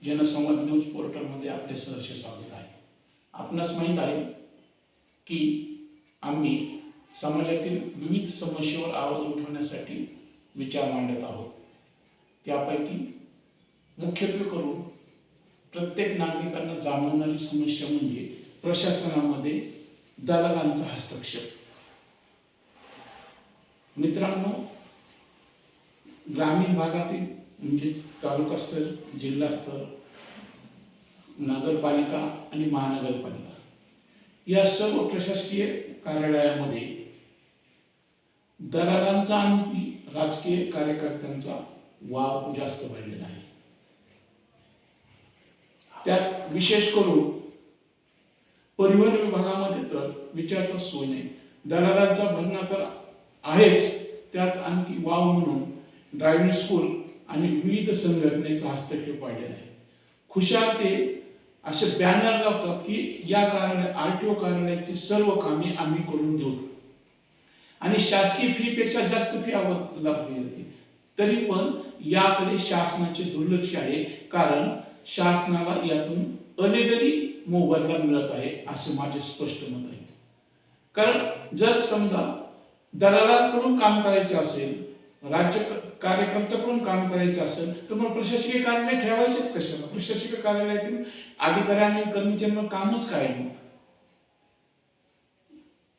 जनसंवाद न्यूज पोर्टलमध्ये आपले सहर्ष स्वागत आहे. आपणास माहीत आहे की आम्ही समाजातील विविध समस्येवर आवाज उठवण्यासाठी विचार मांडत आहोत. त्यापैकी मुख्यत्वे करून प्रत्येक नागरिकांना जाणवणारी समस्या म्हणजे प्रशासनामध्ये दलालांचा हस्तक्षेप. मित्रांनो, ग्रामीण भागातील म्हणजे तालुका स्तर, जिल्हा स्तर, नगरपालिका आणि महानगरपालिका या सर्व प्रशासकीय कार्यालयामध्ये दलालांचा आणि राजकीय कार्यकर्त्यांचा वाव जास्त वाढलेला आहे. त्यात विशेष करून परिवहन विभागामध्ये तर विचारता सोय नाही. दलालांचा भरणा तर आहेच, त्यात आणखी वाव म्हणून ड्रायव्हिंग स्कूल आणि विविध संघटनेचा हस्तक्षेप वाढलेला आहे. खुशाल ते असे बॅनर लावतात की या RTO कार्यालयाची सर्व कामे आम्ही करून देऊ आणि शासकीय फी पेक्षा जास्त फी लावली जाते. तरी पण याकडे शासनाचे दुर्लक्ष आहे, कारण शासनाला यातून अलेगली मोबदला मिळत आहे असे माझे स्पष्ट मत आहे. कारण जर समजा दलालांकडून काम करायचे असेल, राज्य कार्यकर्त्याकडून काम करायचं असेल, तर मग प्रशासकीय कार्यालय ठेवायचेच कशाला? प्रशासकीय कार्यालयातील अधिकारी आणि कर्मचाऱ्यांना कामच काय? मग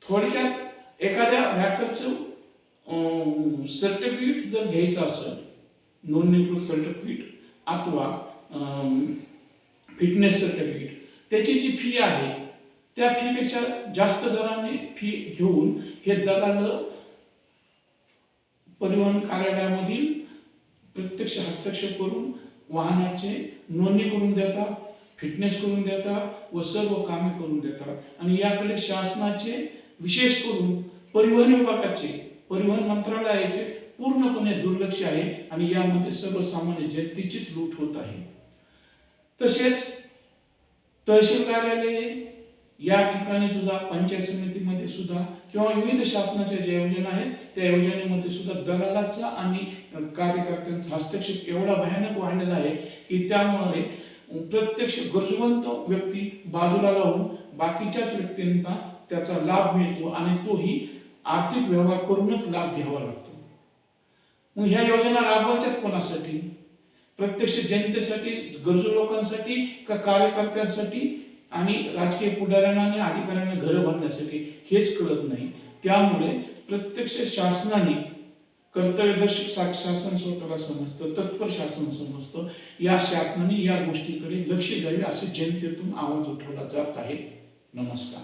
थोडक्यात एखाद्या हॅकरचं सर्टिफिकेट जर घ्यायचं असेल, नोंदणीकृत सर्टिफिकेट अथवा फिटनेस सर्टिफिकेट, त्याची जी फी आहे त्या फीपेक्षा जास्त दराने फी घेऊन हे दलाल परिवहन कार्यालयामधील प्रत्यक्ष हस्तक्षेप करून वाहनाचे नोंदणी करून देतात, फिटनेस करून देतात व सर्व कामे करून देतात. आणि याकडे शासनाचे, विशेष करून परिवहन विभागाचे, परिवहन मंत्रालयाचे पूर्णपणे दुर्लक्ष आहे आणि यामध्ये सर्वसामान्य जनतेचीच लूट होत आहे. तसेच तहसील कार्यालये या ठिकाणी सुद्धा, पंचायत समितीमध्ये सुद्धा किंवा विविध शासनाच्या ज्या योजना आहेत त्या योजनेमध्ये सुद्धा दलालाचा आणि कार्यकर्त्यांचा हस्तक्षेप एवढा भयानक वाढलेला आहे की त्यामुळे प्रत्यक्ष गरजवंत व्यक्ती बाजूला लावून बाकीच्याच व्यक्तींना त्याचा लाभ मिळतो आणि तोही आर्थिक व्यवहार करूनच लाभ घ्यावा लागतो. मग ह्या योजना राबवायच्यात कोणासाठी? प्रत्यक्ष जनतेसाठी, गरजू लोकांसाठी का कार्यकर्त्यांसाठी आणि राजकीय पुढाऱ्यांना आणि अधिकाऱ्यांना घरं भरण्यासाठी? हेच कळत नाही. त्यामुळे प्रत्यक्ष शासनाने, कर्तव्यदक्ष शासन स्वतःला समजतं, तत्पर शासन समजतं, या शासनाने या गोष्टीकडे लक्ष द्यावे असे जनतेतून आवाज उठवला जात आहे. नमस्कार.